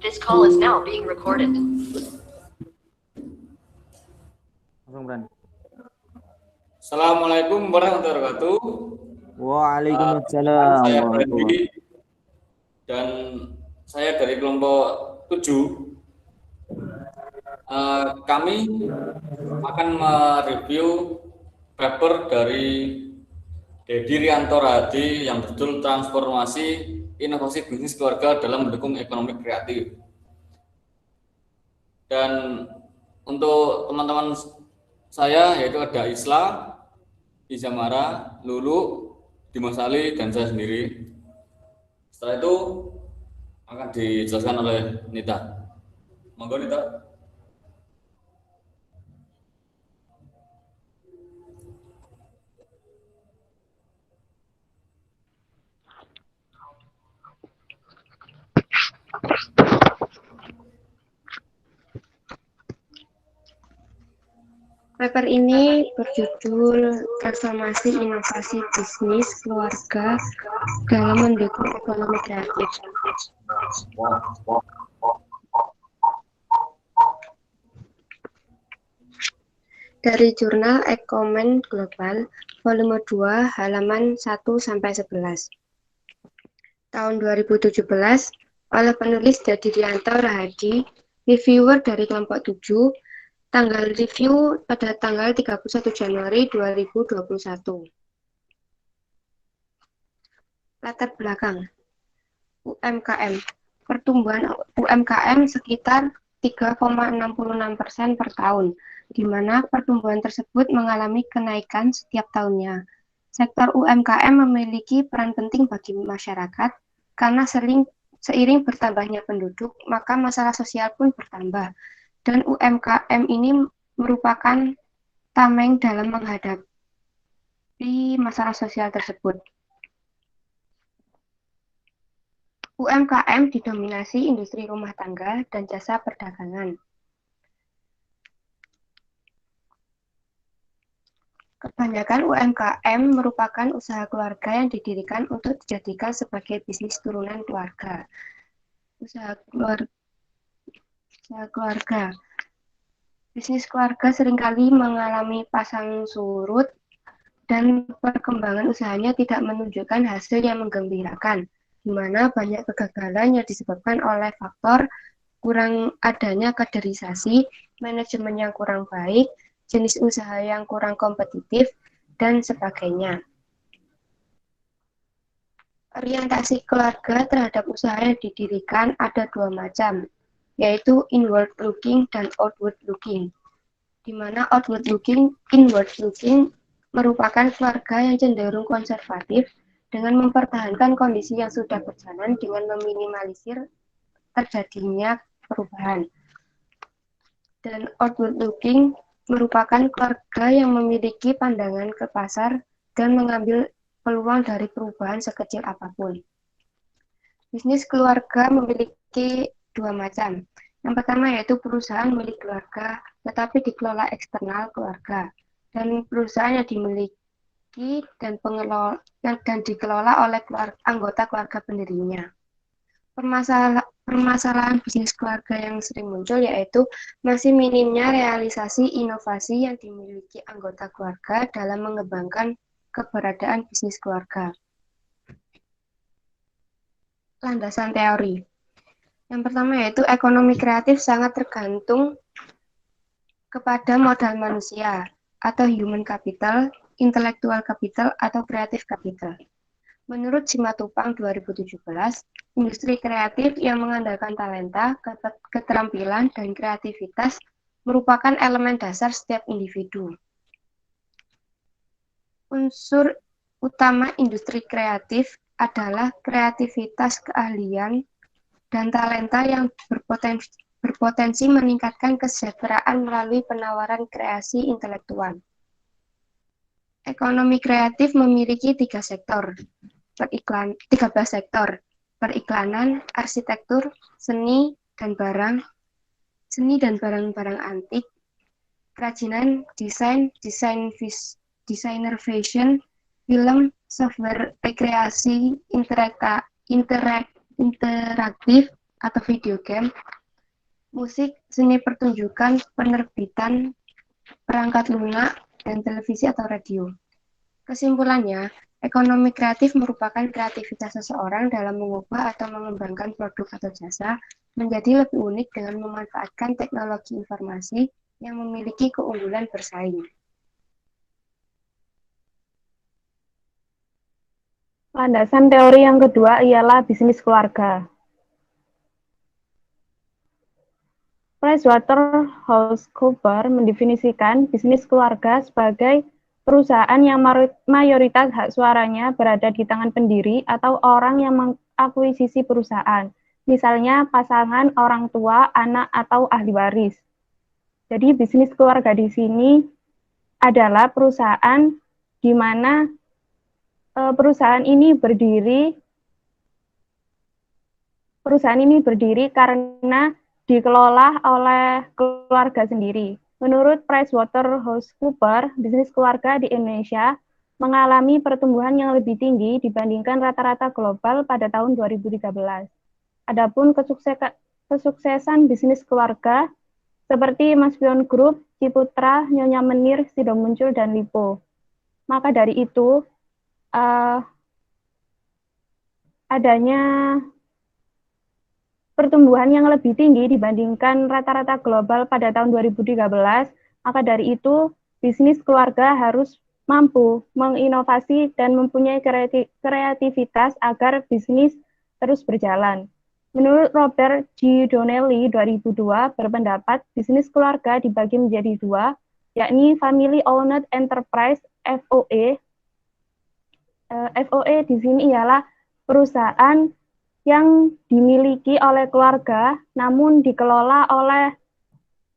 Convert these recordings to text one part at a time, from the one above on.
This call is now being recorded. Assalamualaikum warahmatullahi wabarakatuh. Waalaikumsalam. Saya Freddy dan saya dari kelompok 7. Kami akan mereview paper dari Dedi Rianto Rahadi yang berjudul Transformasi Inovasi Bisnis Keluarga dalam Mendukung Ekonomi Kreatif. Dan untuk teman-teman saya yaitu ada Isla, Izamara, Lulu, Dimas Ali, dan saya sendiri. Setelah itu akan dijelaskan oleh Nita. Monggo Nita. Paper ini berjudul Transformasi Inovasi Bisnis Keluarga dalam Mendukung Ekonomi Kreatif. Dari jurnal Ecomen Global, volume 2, halaman 1-11. Tahun 2017, oleh penulis Dedi Rianto Rahadi, reviewer dari kelompok 7, tanggal review pada tanggal 31 Januari 2021. Latar belakang UMKM. Pertumbuhan UMKM sekitar 3,66% per tahun, di mana pertumbuhan tersebut mengalami kenaikan setiap tahunnya. Sektor UMKM memiliki peran penting bagi masyarakat karena seiring bertambahnya penduduk, maka masalah sosial pun bertambah. Dan UMKM ini merupakan tameng dalam menghadapi masalah sosial tersebut. UMKM didominasi industri rumah tangga dan jasa perdagangan. Kebanyakan UMKM merupakan usaha keluarga yang didirikan untuk dijadikan sebagai bisnis turunan keluarga. Usaha keluarga. Bisnis keluarga seringkali mengalami pasang surut dan perkembangan usahanya tidak menunjukkan hasil yang menggembirakan, di mana banyak kegagalan yang disebabkan oleh faktor kurang adanya kaderisasi, manajemen yang kurang baik, jenis usaha yang kurang kompetitif, dan sebagainya. Orientasi keluarga terhadap usaha yang didirikan ada dua macam, yaitu inward looking dan outward looking. Di mana inward looking merupakan keluarga yang cenderung konservatif dengan mempertahankan kondisi yang sudah berjalan dengan meminimalisir terjadinya perubahan. Dan outward looking merupakan keluarga yang memiliki pandangan ke pasar dan mengambil peluang dari perubahan sekecil apapun. Bisnis keluarga memiliki dua macam. Yang pertama yaitu perusahaan milik keluarga, tetapi dikelola eksternal keluarga, dan perusahaan yang dimiliki dan dikelola oleh anggota keluarga pendirinya. Permasalahan bisnis keluarga yang sering muncul yaitu masih minimnya realisasi inovasi yang dimiliki anggota keluarga dalam mengembangkan keberadaan bisnis keluarga. Landasan teori. Yang pertama yaitu ekonomi kreatif sangat tergantung kepada modal manusia atau human capital, intellectual capital, atau creative capital. Menurut Simatupang 2017, industri kreatif yang mengandalkan talenta, keterampilan, dan kreativitas merupakan elemen dasar setiap individu. Unsur utama industri kreatif adalah kreativitas, keahlian, dan talenta yang berpotensi meningkatkan kesejahteraan melalui penawaran kreasi intelektual. Ekonomi kreatif memiliki 13 sektor, periklanan, arsitektur, seni dan barang-barang antik, kerajinan, desainer fashion, film, software rekreasi interaktif, atau video game, musik, seni pertunjukan, penerbitan, perangkat lunak, dan televisi atau radio. Kesimpulannya, ekonomi kreatif merupakan kreativitas seseorang dalam mengubah atau mengembangkan produk atau jasa menjadi lebih unik dengan memanfaatkan teknologi informasi yang memiliki keunggulan bersaing. Landasan teori yang kedua ialah bisnis keluarga. PricewaterhouseCoopers mendefinisikan bisnis keluarga sebagai perusahaan yang mayoritas hak suaranya berada di tangan pendiri atau orang yang mengakuisisi perusahaan, misalnya pasangan, orang tua, anak, atau ahli waris. Jadi bisnis keluarga di sini adalah perusahaan di mana perusahaan ini berdiri karena dikelola oleh keluarga sendiri. Menurut PricewaterhouseCoopers, bisnis keluarga di Indonesia mengalami pertumbuhan yang lebih tinggi dibandingkan rata-rata global pada tahun 2013. Adapun kesuksesan bisnis keluarga seperti Mas Pion Group, Ciputra, Nyonya Menir, Sido Muncul, dan Lipo. Maka dari itu, adanya pertumbuhan yang lebih tinggi dibandingkan rata-rata global pada tahun 2013, maka dari itu bisnis keluarga harus mampu menginovasi dan mempunyai kreativitas agar bisnis terus berjalan. Menurut Robert G. Donnelly 2002 berpendapat bisnis keluarga dibagi menjadi dua, yakni Family Owned Enterprise (FOE). FOE di sini ialah perusahaan yang dimiliki oleh keluarga, namun dikelola oleh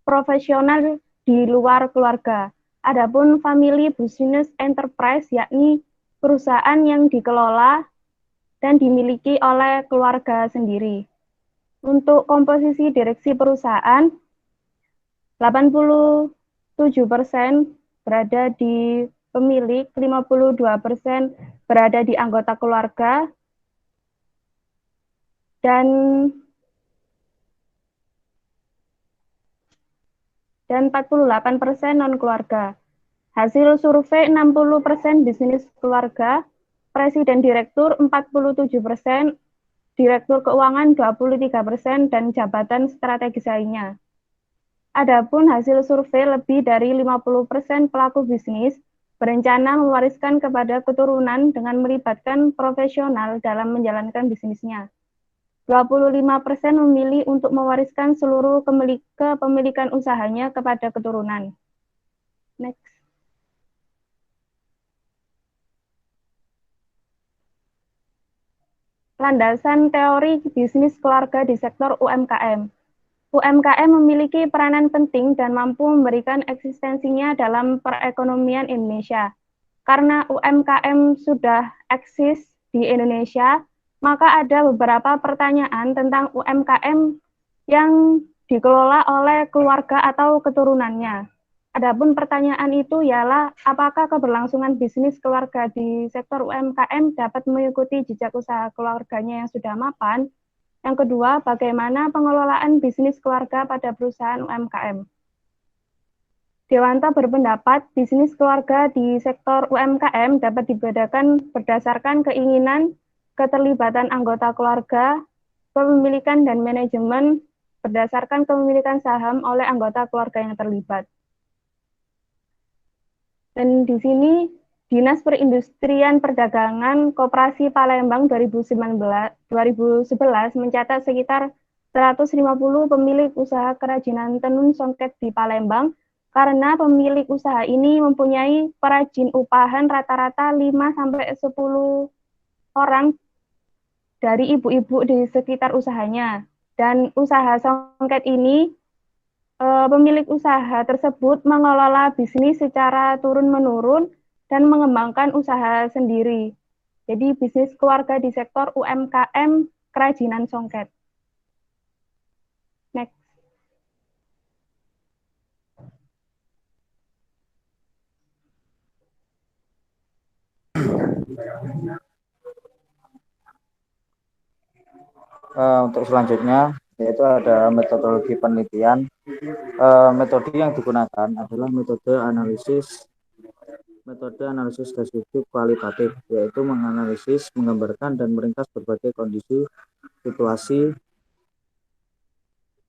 profesional di luar keluarga. Adapun family business enterprise yakni perusahaan yang dikelola dan dimiliki oleh keluarga sendiri. Untuk komposisi direksi perusahaan, 87% berada di pemilik, 52% berada di anggota keluarga, dan 48% non-keluarga. Hasil survei 60% bisnis keluarga, presiden direktur 47%, direktur keuangan 23%, dan jabatan strategis lainnya. Adapun hasil survei lebih dari 50% pelaku bisnis berencana mewariskan kepada keturunan dengan melibatkan profesional dalam menjalankan bisnisnya. 25% memilih untuk mewariskan seluruh kepemilikan usahanya kepada keturunan. Next. Landasan teori bisnis keluarga di sektor UMKM. UMKM memiliki peranan penting dan mampu memberikan eksistensinya dalam perekonomian Indonesia. Karena UMKM sudah eksis di Indonesia, maka ada beberapa pertanyaan tentang UMKM yang dikelola oleh keluarga atau keturunannya. Adapun pertanyaan itu ialah apakah keberlangsungan bisnis keluarga di sektor UMKM dapat mengikuti jejak usaha keluarganya yang sudah mapan? Yang kedua, bagaimana pengelolaan bisnis keluarga pada perusahaan UMKM? Dewanto berpendapat bisnis keluarga di sektor UMKM dapat dibedakan berdasarkan keinginan, keterlibatan anggota keluarga, kepemilikan dan manajemen berdasarkan kepemilikan saham oleh anggota keluarga yang terlibat. Dan di sini Dinas Perindustrian Perdagangan Koperasi Palembang 2011 mencatat sekitar 150 pemilik usaha kerajinan tenun songket di Palembang karena pemilik usaha ini mempunyai perajin upahan rata-rata 5-10 orang dari ibu-ibu di sekitar usahanya. Dan usaha songket ini, pemilik usaha tersebut mengelola bisnis secara turun-menurun dan mengembangkan usaha sendiri. Jadi bisnis keluarga di sektor UMKM kerajinan songket. Next. Untuk selanjutnya yaitu ada metodologi penelitian. Metode yang digunakan adalah metode analisis deskriptif kualitatif, yaitu menganalisis, menggambarkan, dan meringkas berbagai kondisi situasi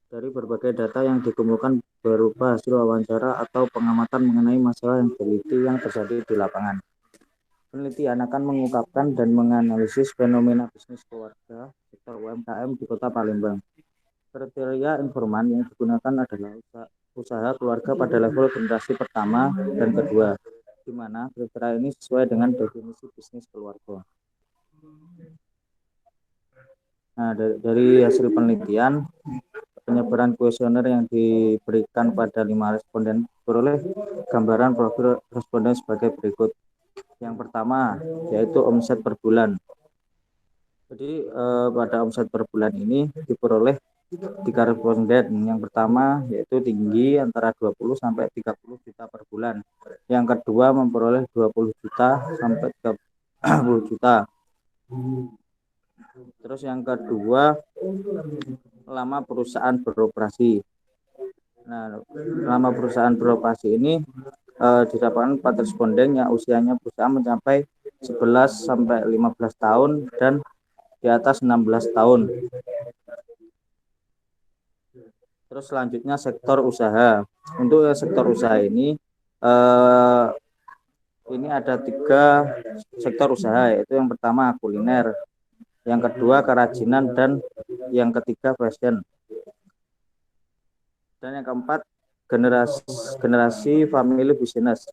dari berbagai data yang dikumpulkan berupa hasil wawancara atau pengamatan mengenai masalah yang terjadi di lapangan. Penelitian akan mengungkapkan dan menganalisis fenomena bisnis keluarga sektor UMKM di Kota Palembang. Kriteria informan yang digunakan adalah usaha keluarga pada level generasi pertama dan kedua, di mana kriteria ini sesuai dengan definisi bisnis keluarga. Nah, dari hasil penelitian, penyebaran kuesioner yang diberikan pada 5 responden beroleh gambaran profil responden sebagai berikut. Yang pertama yaitu omset per bulan. Jadi pada omset per bulan ini diperoleh 3 responden. Yang pertama yaitu tinggi antara 20 sampai 30 juta per bulan. Yang kedua memperoleh 20 juta sampai 30 juta. Terus yang kedua, lama perusahaan beroperasi. Nah, lama perusahaan beroperasi ini didapatkan 4 responden yang usianya perusahaan mencapai 11 sampai 15 tahun dan di atas 16 tahun. Terus selanjutnya sektor usaha. Untuk sektor usaha ini ada 3 sektor usaha, yaitu yang pertama kuliner, yang kedua kerajinan, dan yang ketiga fashion. Dan yang keempat generasi family business.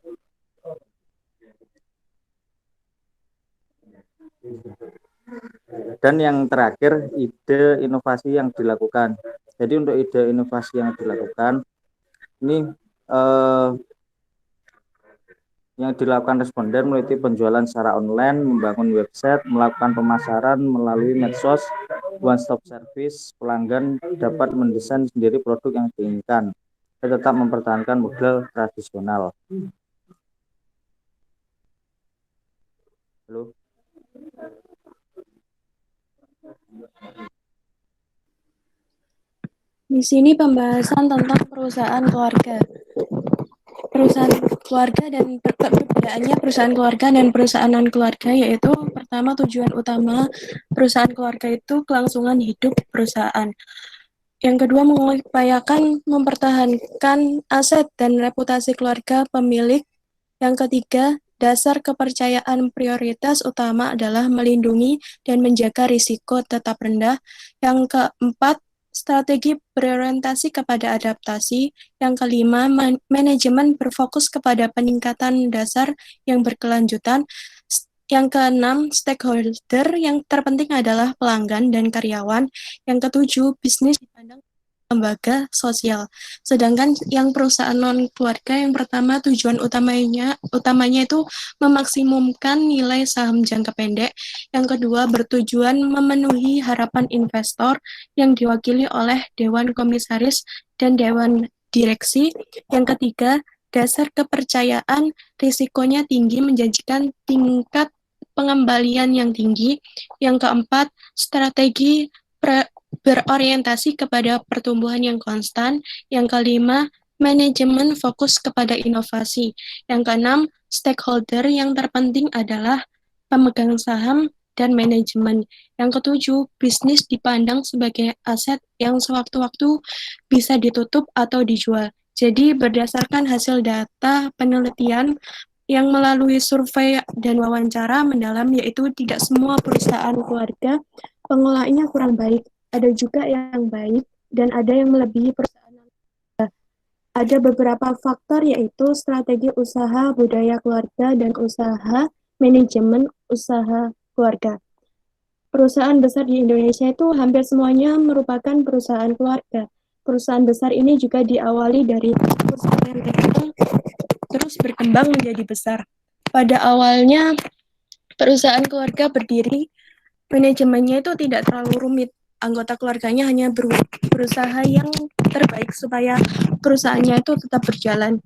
Dan yang terakhir ide inovasi yang dilakukan. Jadi untuk ide inovasi yang dilakukan ini yang dilakukan responden meliti penjualan secara online, membangun website, melakukan pemasaran melalui medsos, one stop service, pelanggan dapat mendesain sendiri produk yang diinginkan dan tetap mempertahankan model tradisional. Halo. Di sini pembahasan tentang perusahaan keluarga. Perusahaan keluarga dan perbedaannya perusahaan keluarga dan perusahaan non-keluarga, yaitu pertama, tujuan utama perusahaan keluarga itu kelangsungan hidup perusahaan. Yang kedua, mengupayakan mempertahankan aset dan reputasi keluarga pemilik. Yang ketiga, dasar kepercayaan prioritas utama adalah melindungi dan menjaga risiko tetap rendah. Yang keempat, strategi berorientasi kepada adaptasi. Yang kelima, manajemen berfokus kepada peningkatan dasar yang berkelanjutan. Yang keenam, stakeholder yang terpenting adalah pelanggan dan karyawan. Yang ketujuh, bisnis dipandang lembaga sosial. Sedangkan yang perusahaan non keluarga, yang pertama tujuan utamanya itu memaksimumkan nilai saham jangka pendek. Yang kedua, bertujuan memenuhi harapan investor yang diwakili oleh dewan komisaris dan dewan direksi. Yang ketiga, dasar kepercayaan, risikonya tinggi, menjanjikan tingkat pengembalian yang tinggi. Yang keempat, strategi berorientasi kepada pertumbuhan yang konstan. Yang kelima, manajemen fokus kepada inovasi. Yang keenam, stakeholder yang terpenting adalah pemegang saham dan manajemen. Yang ketujuh, bisnis dipandang sebagai aset yang sewaktu-waktu bisa ditutup atau dijual. Jadi berdasarkan hasil data penelitian yang melalui survei dan wawancara mendalam, yaitu tidak semua perusahaan keluarga pengelolanya kurang baik. Ada juga yang baik dan ada yang melebihi perusahaan. Ada beberapa faktor, yaitu strategi usaha, budaya keluarga, dan usaha manajemen usaha keluarga. Perusahaan besar di Indonesia itu hampir semuanya merupakan perusahaan keluarga. Perusahaan besar ini juga diawali dari perusahaan yang kecil, terus berkembang menjadi besar. Pada awalnya, perusahaan keluarga berdiri, manajemennya itu tidak terlalu rumit. Anggota keluarganya hanya berusaha yang terbaik supaya perusahaannya itu tetap berjalan.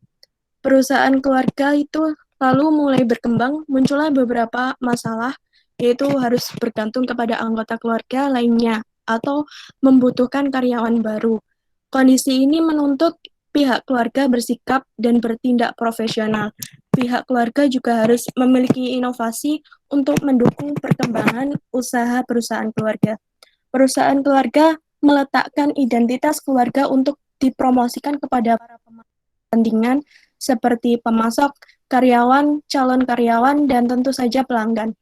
Perusahaan keluarga itu lalu mulai berkembang, muncullah beberapa masalah, yaitu harus bergantung kepada anggota keluarga lainnya atau membutuhkan karyawan baru. Kondisi ini menuntut pihak keluarga bersikap dan bertindak profesional. Pihak keluarga juga harus memiliki inovasi untuk mendukung perkembangan usaha perusahaan keluarga. Perusahaan keluarga meletakkan identitas keluarga untuk dipromosikan kepada para kepentingan seperti pemasok, karyawan, calon karyawan, dan tentu saja pelanggan.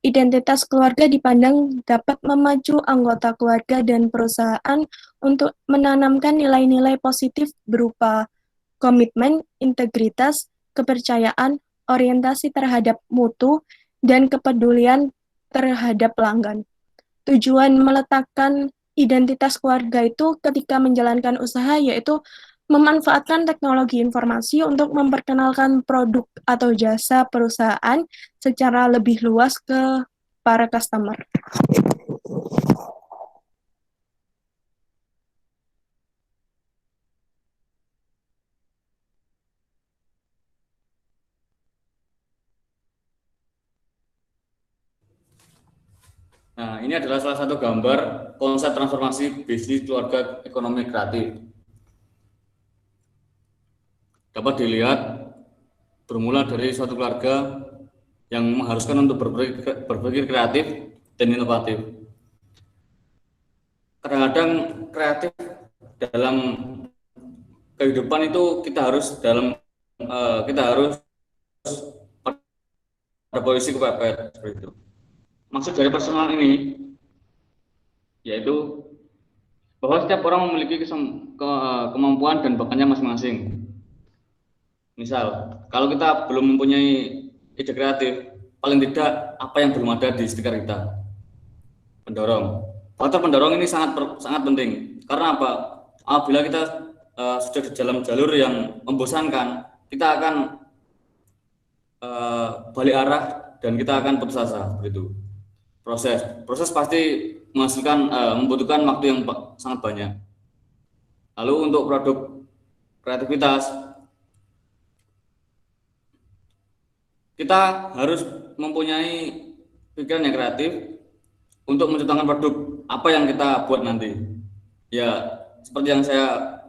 Identitas keluarga dipandang dapat memacu anggota keluarga dan perusahaan untuk menanamkan nilai-nilai positif berupa komitmen, integritas, kepercayaan, orientasi terhadap mutu, dan kepedulian terhadap pelanggan. Tujuan meletakkan identitas keluarga itu ketika menjalankan usaha yaitu memanfaatkan teknologi informasi untuk memperkenalkan produk atau jasa perusahaan secara lebih luas ke para customer. Nah, ini adalah salah satu gambar konsep transformasi bisnis keluarga ekonomi kreatif. Dapat dilihat bermula dari suatu keluarga yang mengharuskan untuk berpikir kreatif dan inovatif. Kadang-kadang kreatif dalam kehidupan itu kita harus pada posisi kepepet seperti itu. Maksud dari personal ini yaitu bahwa setiap orang memiliki kemampuan dan bakatnya masing-masing. Misal, kalau kita belum mempunyai ide kreatif, paling tidak apa yang belum ada di sekitar kita. Pendorong. Faktor pendorong ini sangat penting. Karena apa? Apabila kita sudah di dalam jalur yang membosankan, kita akan balik arah dan kita akan putus asa, begitu. Proses pasti membutuhkan waktu yang sangat banyak. Lalu untuk produk kreativitas, kita harus mempunyai pikiran yang kreatif untuk menciptakan produk apa yang kita buat nanti. Ya, seperti yang saya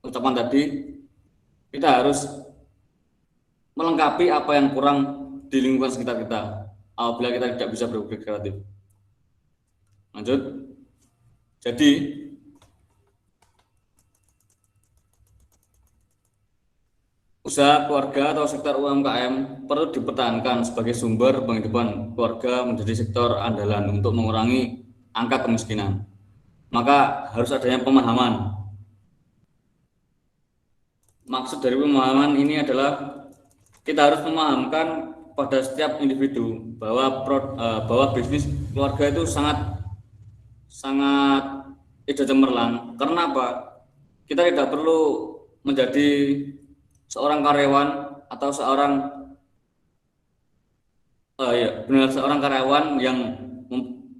ucapkan tadi, kita harus melengkapi apa yang kurang di lingkungan sekitar kita apabila kita tidak bisa berpikir kreatif. Lanjut. Jadi usaha keluarga atau sektor UMKM perlu dipertahankan sebagai sumber penghidupan keluarga menjadi sektor andalan untuk mengurangi angka kemiskinan. Maka harus adanya pemahaman. Maksud dari pemahaman ini adalah kita harus memahamkan pada setiap individu bahwa bisnis keluarga itu sangat ide cemerlang. Karena apa? Kita tidak perlu menjadi seorang karyawan atau seorang karyawan yang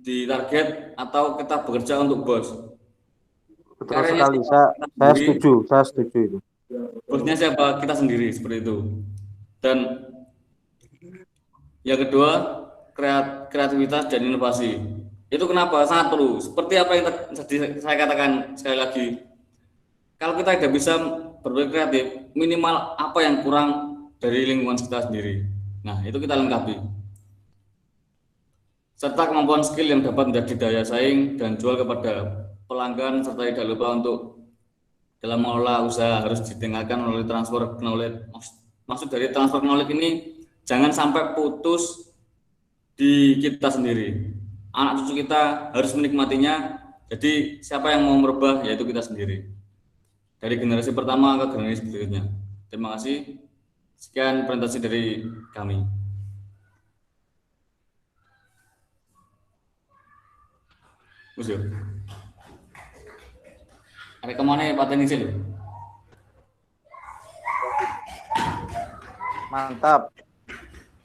ditarget atau kita bekerja untuk bos. Betul sekali, saya setuju itu. Bosnya siapa? Kita sendiri, seperti itu. Dan yang kedua, kreativitas dan inovasi. Itu kenapa sangat perlu. Seperti apa yang tadi saya katakan sekali lagi, kalau kita tidak bisa berpikir kreatif, minimal apa yang kurang dari lingkungan kita sendiri. Nah, itu kita lengkapi. Serta kemampuan skill yang dapat menjadi daya saing dan jual kepada pelanggan, serta tidak lupa untuk dalam mengelola usaha harus ditingkatkan melalui transfer knowledge. Maksud dari transfer knowledge ini jangan sampai putus di kita sendiri. Anak cucu kita harus menikmatinya. Jadi siapa yang mau merubah yaitu kita sendiri. Dari generasi pertama ke generasi berikutnya. Terima kasih. Sekian presentasi dari kami. Usul. Ada kemana Pak Tenis itu? Mantap.